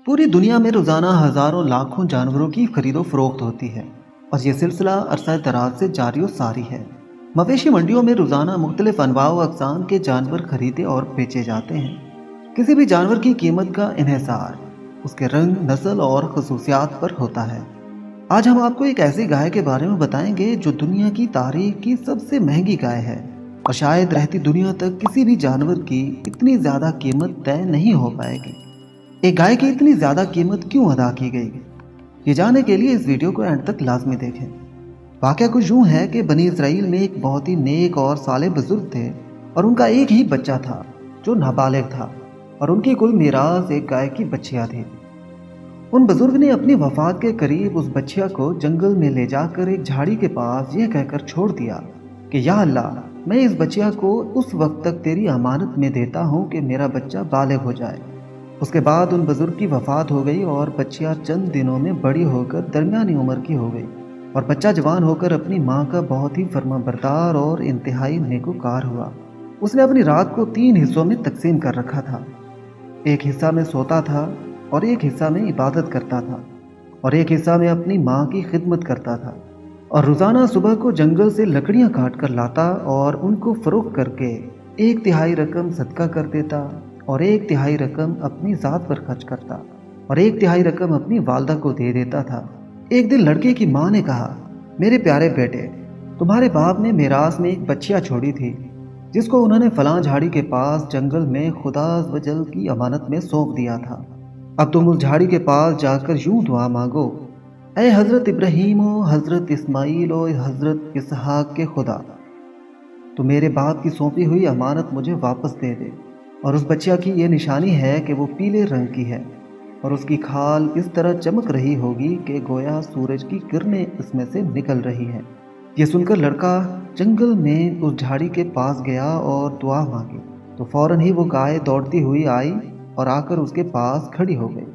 पूरी दुनिया में रोजाना हजारों लाखों जानवरों की खरीदो फरोख्त होती है और ये सिलसिला अरसा दराज से जारी और सारी है। मवेशी मंडियों में रोजाना मुख्तलिफ अनवा व अक़साम के जानवर खरीदे और बेचे जाते हैं। किसी भी जानवर की कीमत का इन्हिसार उसके रंग, नस्ल और खसूसियात पर होता है। आज हम आपको एक ऐसी गाय के बारे में बताएंगे जो दुनिया की तारीख की सबसे महंगी गाय है और शायद रहती दुनिया तक किसी भी जानवर की इतनी ज़्यादा कीमत तय नहीं हो पाएगी। एक गाय की इतनी ज़्यादा कीमत क्यों अदा की गई, ये जानने के लिए इस वीडियो को एंड तक लाजमी देखें। वाक़या कुछ यूँ है कि बनी इसराइल में एक बहुत ही नेक और साले बुजुर्ग थे और उनका एक ही बच्चा था जो नाबालिग था और उनकी कुल मीरास एक गाय की बच्चियाँ थी। उन बुजुर्ग ने अपनी वफात के करीब उस बच्चिया को जंगल में ले जाकर एक झाड़ी के पास यह कहकर छोड़ दिया कि या अल्लाह, मैं इस बच्चिया को उस वक्त तक तेरी अमानत में देता हूँ कि मेरा बच्चा बालिग हो जाए। उसके बाद उन बुजुर्ग की वफात हो गई और बच्चिया चंद दिनों में बड़ी होकर दरमियानी उम्र की हो गई और बच्चा जवान होकर अपनी माँ का बहुत ही फर्माबरदार और इंतहाई नेकोकार हुआ। उसने अपनी रात को 3 हिस्सों में तकसीम कर रखा था। एक हिस्सा में सोता था और एक हिस्सा में इबादत करता था और एक हिस्सा में अपनी माँ की खिदमत करता था और रोज़ाना सुबह को जंगल से लकड़ियाँ काट कर लाता और उनको फ़रोख्त करके 1/3 रकम सदका कर देता और 1/3 रकम अपनी ज़ात पर खर्च करता और 1/3 रकम अपनी वालदा को दे देता था। एक दिन लड़के की माँ ने कहा, मेरे प्यारे बेटे, तुम्हारे बाप ने मीरास में एक बच्चिया छोड़ी थी जिसको उन्होंने फलां झाड़ी के पास जंगल में खुदा वजल की अमानत में सौंप दिया था। अब तुम उस झाड़ी के पास जाकर यूं दुआ मांगो, ऐ हज़रत इब्राहीम ओ हज़रत इस्माईल ओ हज़रत इसहाक के खुदा, तो मेरे बाप की सौंपी हुई अमानत मुझे वापस दे दे। और उस बच्चिया की ये निशानी है कि वो पीले रंग की है और उसकी खाल इस तरह चमक रही होगी कि गोया सूरज की किरणें इसमें से निकल रही हैं। ये सुनकर लड़का जंगल में उस झाड़ी के पास गया और दुआ मांगी तो फौरन ही वो गाय दौड़ती हुई आई और आकर उसके पास खड़ी हो गई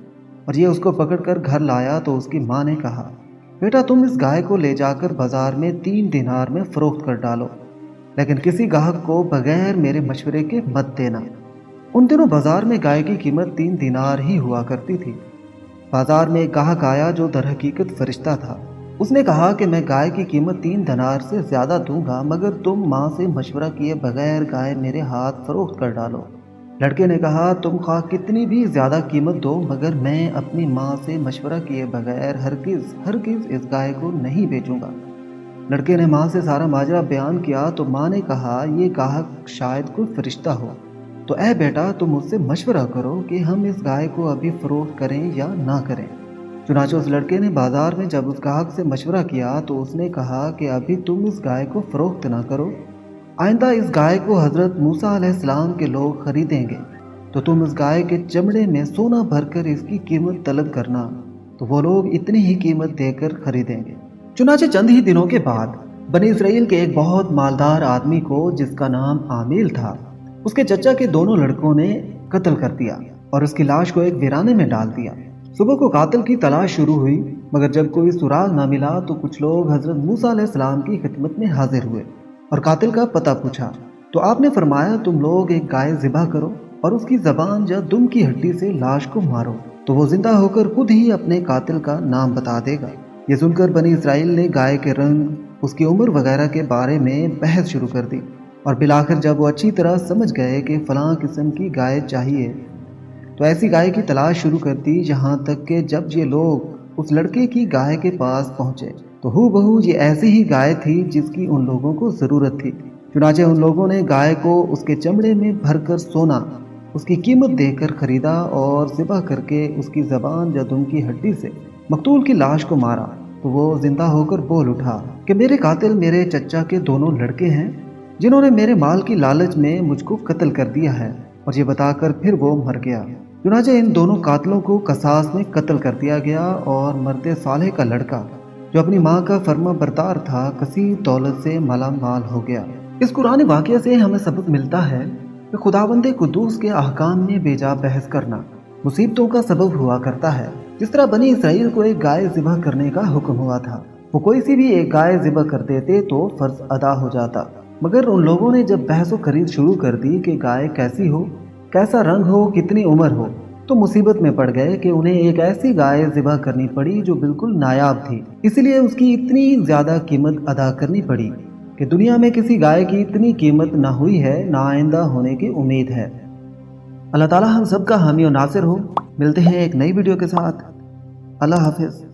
और ये उसको पकड़कर घर लाया तो उसकी माँ ने कहा, बेटा, तुम इस गाय को ले जाकर बाजार में 3 दिनार में फ़रोख्त कर डालो, लेकिन किसी गाहक को बगैर मेरे मशवरे के मत देना। उन दिनों बाजार में गाय की कीमत 3 दिनार ही हुआ करती थी। बाजार में एक गाहक आया जो दरहकीकत फरिश्ता था। उसने कहा कि मैं गाय की कीमत 3 दिनार से ज़्यादा दूंगा मगर तुम माँ से मशवरा किए बगैर गाय मेरे हाथ फ़रोख्त कर डालो। लड़के ने कहा, तुम खा कितनी भी ज़्यादा कीमत दो मगर मैं अपनी माँ से मशवरा किए बगैर हरगिज़ इस गाय को नहीं बेचूंगा। लड़के ने माँ से सारा माजरा बयान किया तो माँ ने कहा, ये गाहक शायद कोई फरिश्ता हो, तो ऐ बेटा, तुम मुझसे मशवरा करो कि हम इस गाय को अभी फ़रोख्त करें या ना करें। चुनांचे उस लड़के ने बाजार में जब उस गाहक से मशवरा किया तो उसने कहा कि अभी तुम इस गाय को फ़रोख्त ना करो, आइंदा इस गाय को हज़रत मूसा अलैहिस्सलाम के लोग ख़रीदेंगे तो तुम इस गाय के चमड़े में सोना भरकर इसकी कीमत तलब करना, तो वो लोग इतनी ही कीमत देकर खरीदेंगे। चुनांचे चंद ही दिनों के बाद बनी इसराइल के एक बहुत मालदार आदमी को, जिसका नाम आमील था, उसके चचा के दोनों लड़कों ने कत्ल कर दिया और उसकी लाश को एक वीराने में डाल दिया। सुबह को कातिल की तलाश शुरू हुई मगर जब कोई सुराग ना मिला तो कुछ लोग हज़रत मूसा अलैहिस्सलाम की खिदमत में हाजिर हुए और कातिल का पता पूछा तो आपने फरमाया, तुम लोग एक गाय ज़िबा करो और उसकी ज़बान या दुम की हड्डी से लाश को मारो तो वो जिंदा होकर खुद ही अपने कातिल का नाम बता देगा। ये सुनकर बनी इसराइल ने गाय के रंग, उसकी उम्र वगैरह के बारे में बहस शुरू कर दी और बिलाखिर जब वो अच्छी तरह समझ गए कि फ़लाँ किस्म की गाय चाहिए तो ऐसी गाय की तलाश शुरू कर दी, यहाँ तक कि जब ये लोग उस लड़के की गाय के पास पहुँचे तो हूबहू ये ऐसी ही गाय थी जिसकी उन लोगों को ज़रूरत थी। चुनांचे उन लोगों ने गाय को उसके चमड़े में भरकर सोना उसकी कीमत देकर ख़रीदा और ज़िबा करके उसकी ज़बान या दुम की हड्डी से मकतूल की लाश को मारा तो वो ज़िंदा होकर बोल उठा कि मेरे कातिल मेरे चचा के दोनों लड़के हैं जिन्होंने मेरे माल की लालच में मुझको कत्ल कर दिया है, और ये बताकर फिर वो मर गया। चुनांचे इन दोनों कातलों को कसास में कत्ल कर दिया गया और मर्द सालेह का लड़का जो अपनी माँ का फर्मा बरदार था कसीर दौलत से मालामाल हो गया। इस कुरानी वाक़ये से हमें सबक मिलता है कि खुदावंदे कुद्दूस के अहकाम में बेजा बहस करना मुसीबतों का सबब हुआ करता है। जिस तरह बनी इसराइल को एक गाय ज़िबा करने का हुक्म हुआ था, वो कोई सी भी एक गाय ज़िबा कर देते तो फ़र्ज अदा हो जाता, मगर उन लोगों ने जब बहस व खरीद शुरू कर दी कि गाय कैसी हो, कैसा रंग हो, कितनी उम्र हो, तो मुसीबत में पड़ गए कि उन्हें एक ऐसी गाय ज़िबा करनी पड़ी जो बिल्कुल नायाब थी। इसीलिए उसकी इतनी ज़्यादा कीमत अदा करनी पड़ी कि दुनिया में किसी गाय की इतनी कीमत ना हुई है, ना आइंदा होने की उम्मीद है। अल्लाह ताला हम सब का हामी और नासिर हो। मिलते हैं एक नई वीडियो के साथ। अल्लाह हाफिज़।